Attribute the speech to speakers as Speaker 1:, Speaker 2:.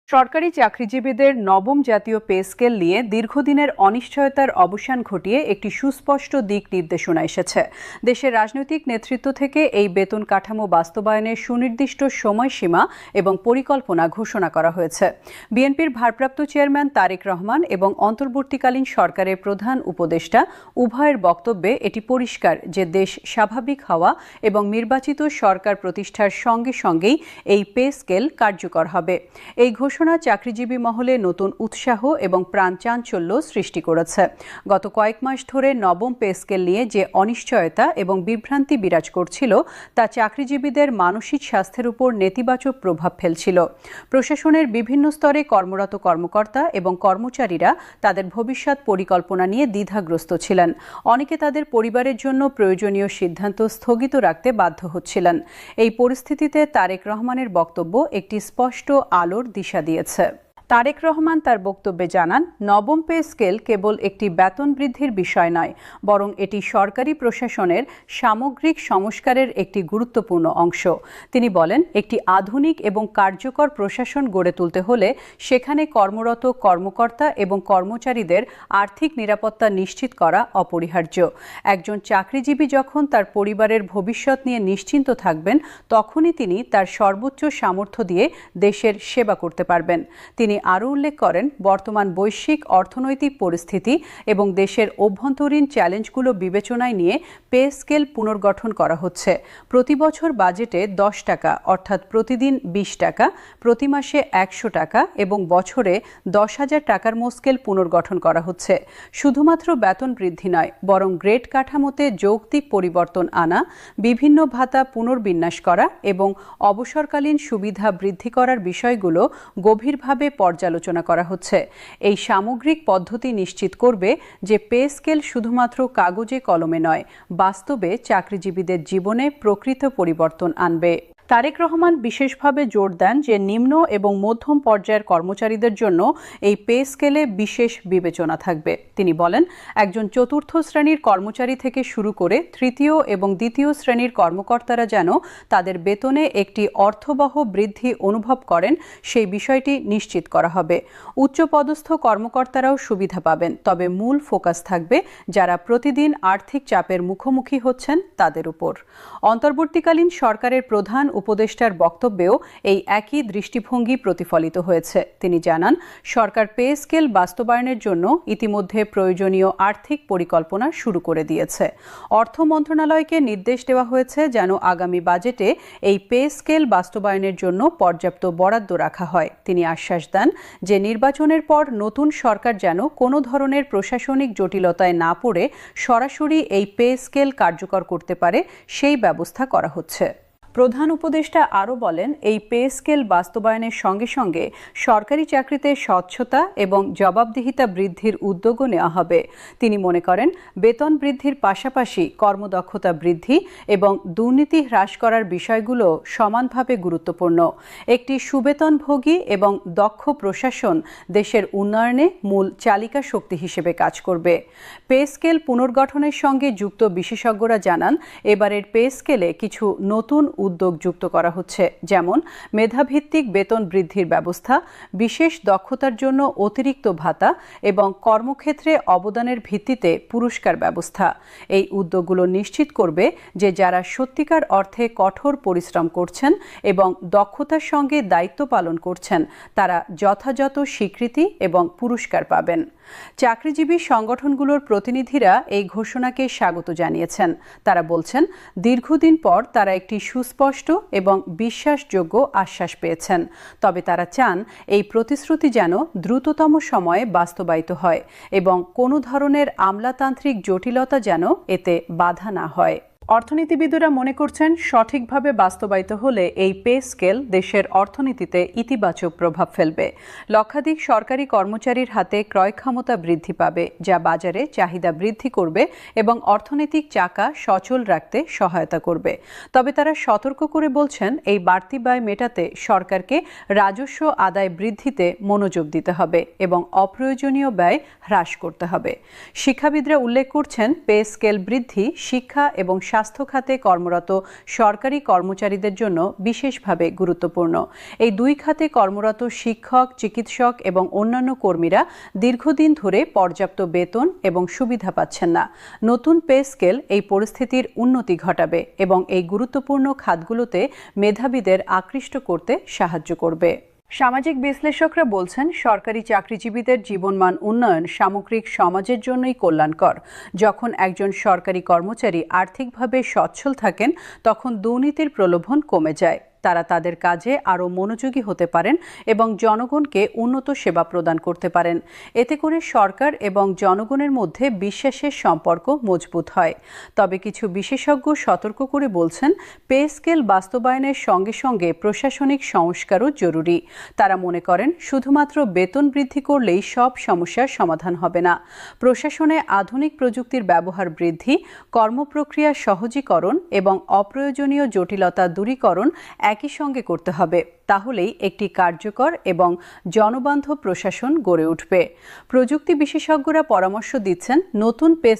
Speaker 1: সরকারি চাকরিজীবীদের নবম জাতীয় পে স্কেল নিয়ে দীর্ঘদিনের অনিশ্চয়তার অবসান ঘটিয়ে একটি সুস্পষ্ট দিক নির্দেশনা এসেছে। দেশের রাজনৈতিক নেতৃত্ব থেকে এই বেতন কাঠামো বাস্তবায়নের সুনির্দিষ্ট সময়সীমা এবং পরিকল্পনা ঘোষণা করা হয়েছে। বিএনপির ভারপ্রাপ্ত চেয়ারম্যান তারেক রহমান এবং অন্তর্বর্তীকালীন সরকারের প্রধান উপদেষ্টা উভয়ের বক্তব্যে এটি পরিষ্কার যে দেশ স্বাভাবিক হওয়া এবং নির্বাচিত সরকার প্রতিষ্ঠার সঙ্গে সঙ্গেই এই পে স্কেল কার্যকর হবে। এই ঘোষণা চাকরিজীবী মহলে নতুন উৎসাহ এবং প্রাণচাঞ্চল্য সৃষ্টি করেছে। গত কয়েক মাস ধরে নবম পে স্কেল নিয়ে যে অনিশ্চয়তা এবং বিভ্রান্তি বিরাজ করছিল তা চাকরিজীবীদের মানসিক স্বাস্থ্যের উপর নেতিবাচক প্রভাব ফেলছিল। প্রশাসনের বিভিন্ন স্তরে কর্মরত কর্মকর্তা এবং কর্মচারীরা তাদের ভবিষ্যৎ পরিকল্পনা নিয়ে দ্বিধাগ্রস্ত ছিলেন। অনেকে তাদের পরিবারের জন্য প্রয়োজনীয় সিদ্ধান্ত স্থগিত রাখতে বাধ্য হচ্ছিলেন। এই পরিস্থিতিতে তারেক রহমানের বক্তব্য একটি স্পষ্ট আলোর দিশা দিয়েছে। তারেক রহমান তার বক্তব্যে জানান, নবম পে স্কেল কেবল একটি বেতন বৃদ্ধির বিষয় নয়, বরং এটি সরকারি প্রশাসনের সামগ্রিক সংস্কারের একটি গুরুত্বপূর্ণ অংশ। তিনি বলেন, একটি আধুনিক এবং কার্যকর প্রশাসন গড়ে তুলতে হলে সেখানে কর্মরত কর্মকর্তা এবং কর্মচারীদের আর্থিক নিরাপত্তা নিশ্চিত করা অপরিহার্য। একজন চাকরিজীবী যখন তার পরিবারের ভবিষ্যৎ নিয়ে নিশ্চিন্ত থাকবেন, তখনই তিনি তার সর্বোচ্চ সামর্থ্য দিয়ে দেশের সেবা করতে পারবেন। তিনি আরও উল্লেখ করেন, বর্তমান বৈশ্বিক অর্থনৈতিক পরিস্থিতি এবং দেশের অভ্যন্তরীণ চ্যালেঞ্জগুলো বিবেচনায় নিয়ে পে স্কেল পুনর্গঠন করা হচ্ছে। প্রতি বছর বাজেটে 10 টাকা অর্থাৎ প্রতিদিন 20 টাকা, প্রতি মাসে 100 টাকা এবং বছরে 10,000 টাকার স্কেল পুনর্গঠন করা হচ্ছে। শুধুমাত্র বেতন বৃদ্ধি নয়, বরং গ্রেড কাঠামোতে যৌক্তিক পরিবর্তন আনা, বিভিন্ন ভাতা পুনর্বিন্যাস করা এবং অবসরকালীন সুবিধা বৃদ্ধি করার বিষয়গুলো গভীরভাবে পর্যালোচনা করা হচ্ছে। এই সামগ্রিক পদ্ধতি নিশ্চিত করবে যে পে স্কেল শুধুমাত্র কাগজে কলমে নয়, বাস্তবে চাকরিজীবীদের জীবনে প্রকৃত পরিবর্তন আনবে। তারেক রহমান বিশেষভাবে জোর দেন যে নিম্ন এবং মধ্যম পর্যায়ের কর্মচারীদের জন্য এই পে স্কেলে বিশেষ বিবেচনা থাকবে। তিনি বলেন, একজন চতুর্থ শ্রেণীর কর্মচারী থেকে শুরু করে তৃতীয় এবং দ্বিতীয় শ্রেণীর কর্মকর্তারা যেন তাদের বেতনে একটি অর্থবহ বৃদ্ধি অনুভব করেন, সেই বিষয়টি নিশ্চিত করা হবে। উচ্চপদস্থ কর্মকর্তারাও সুবিধা পাবেন, তবে মূল ফোকাস থাকবে যারা প্রতিদিন আর্থিক চাপের মুখোমুখি হচ্ছেন তাদের উপর। অন্তর্বর্তীকালীন সরকারের প্রধান উপদেষ্টার বক্তব্যেও এই একই দৃষ্টিভঙ্গি প্রতিফলিত হয়েছে। তিনি জানান, সরকার পে স্কেল বাস্তবায়নের জন্য ইতিমধ্যে প্রয়োজনীয় আর্থিক পরিকল্পনা শুরু করে দিয়েছে। অর্থ মন্ত্রণালয়কে নির্দেশ দেওয়া হয়েছে যেন আগামী বাজেটে এই পে স্কেল বাস্তবায়নের জন্য পর্যাপ্ত বরাদ্দ রাখা হয়। তিনি আশ্বাস দেন যে নির্বাচনের পর নতুন সরকার যেন কোনো ধরনের প্রশাসনিক জটিলতায় না পড়ে সরাসরি এই পে স্কেল কার্যকর করতে পারে, সেই ব্যবস্থা করা হচ্ছে। প্রধান উপদেষ্টা আরও বলেন, এই পে স্কেল বাস্তবায়নের সঙ্গে সঙ্গে সরকারি চাকরিতে স্বচ্ছতা এবং জবাবদিহিতা বৃদ্ধির উদ্যোগও নেওয়া হবে। তিনি মনে করেন, বেতন বৃদ্ধির পাশাপাশি কর্মদক্ষতা বৃদ্ধি এবং দুর্নীতি হ্রাস করার বিষয়গুলো সমানভাবে গুরুত্বপূর্ণ। একটি সুবেতনভোগী এবং দক্ষ প্রশাসন দেশের উন্নয়নে মূল চালিকা শক্তি হিসেবে কাজ করবে। পে স্কেল পুনর্গঠনের সঙ্গে যুক্ত বিশেষজ্ঞরা জানান, এবারের পে স্কেলে কিছু নতুন উদ্যোগ যুক্ত করা হচ্ছে, যেমন মেধাভিত্তিক বেতন বৃদ্ধির ব্যবস্থা, বিশেষ দক্ষতার জন্য অতিরিক্ত ভাতা এবং কর্মক্ষেত্রে অবদানের ভিত্তিতে পুরস্কার ব্যবস্থা। এই উদ্যোগগুলো নিশ্চিত করবে যে যারা সত্যিকার অর্থে কঠোর পরিশ্রম করছেন এবং দক্ষতার সঙ্গে দায়িত্ব পালন করছেন, তারা যথাযথ স্বীকৃতি এবং পুরস্কার পাবেন। চাকরিজীবী সংগঠনগুলোর প্রতিনিধিরা এই ঘোষণাকে স্বাগত জানিয়েছেন। তারা বলছেন, দীর্ঘদিন পর তারা একটি সুস্পষ্ট এবং বিশ্বাসযোগ্য আশ্বাস পেয়েছেন। তবে তারা চান এই প্রতিশ্রুতি যেন দ্রুততম সময়ে বাস্তবায়িত হয় এবং কোনো ধরনের আমলাতান্ত্রিক জটিলতা যেন এতে বাধা না হয়। অর্থনীতিবিদরা মনে করছেন, সঠিকভাবে বাস্তবায়িত হলে এই পে স্কেল দেশের অর্থনীতিতে ইতিবাচক প্রভাব ফেলবে। লক্ষাধিক সরকারি কর্মচারীর হাতে ক্রয় ক্ষমতা বৃদ্ধি পাবে, যা বাজারে চাহিদা বৃদ্ধি করবে এবং অর্থনৈতিক চাকা সচল রাখতে সহায়তা করবে। তবে তারা সতর্ক করে বলছেন, এই বাড়তি ব্যয় মেটাতে সরকারকে রাজস্ব আদায় বৃদ্ধিতে মনোযোগ দিতে হবে এবং অপ্রয়োজনীয় ব্যয় হ্রাস করতে হবে। শিক্ষাবিদরা উল্লেখ করছেন, পে স্কেল বৃদ্ধি শিক্ষা এবং স্বাস্থ্য খাতে কর্মরত সরকারি কর্মচারীদের জন্য বিশেষভাবে গুরুত্বপূর্ণ। এই দুই খাতে কর্মরত শিক্ষক, চিকিৎসক এবং অন্যান্য কর্মীরা দীর্ঘদিন ধরে পর্যাপ্ত বেতন এবং সুবিধা পাচ্ছেন না। নতুন পে স্কেল এই পরিস্থিতির উন্নতি ঘটাবে এবং এই গুরুত্বপূর্ণ খাতগুলোতে মেধাবীদের আকৃষ্ট করতে সাহায্য করবে। সামাজিক বিশ্লেষকরা বলছেন, সরকারি চাকরিজীবীদের জীবনমান উন্নয়ন সামগ্রিক সমাজের জন্যই কল্যাণকর। যখন একজন সরকারি কর্মচারী আর্থিকভাবে সচ্ছল থাকেন, তখন দুর্নীতির প্রলোভন কমে যায়। তারা তাদের কাজে আরও মনোযোগী হতে পারেন এবং জনগণকে উন্নত সেবা প্রদান করতে পারেন। এতে করে সরকার এবং জনগণের মধ্যে বিশ্বাসের সম্পর্ক মজবুত হয়। তবে কিছু বিশেষজ্ঞ সতর্ক করে বলছেন, পে স্কেল বাস্তবায়নের সঙ্গে সঙ্গে প্রশাসনিক সংস্কারও জরুরি। তারা মনে করেন, শুধুমাত্র বেতন বৃদ্ধি করলেই সব সমস্যার সমাধান হবে না। প্রশাসনে আধুনিক প্রযুক্তির ব্যবহার বৃদ্ধি, কর্মপ্রক্রিয়া সহজীকরণ এবং অপ্রয়োজনীয় জটিলতা দূরীকরণ একই সঙ্গে করতে হবে। তাহলেই একটি কার্যকর এবং জনবান্ধব প্রশাসন গড়ে উঠবে। প্রযুক্তি বিশেষজ্ঞরা পরামর্শ দিচ্ছেন, নতুন পে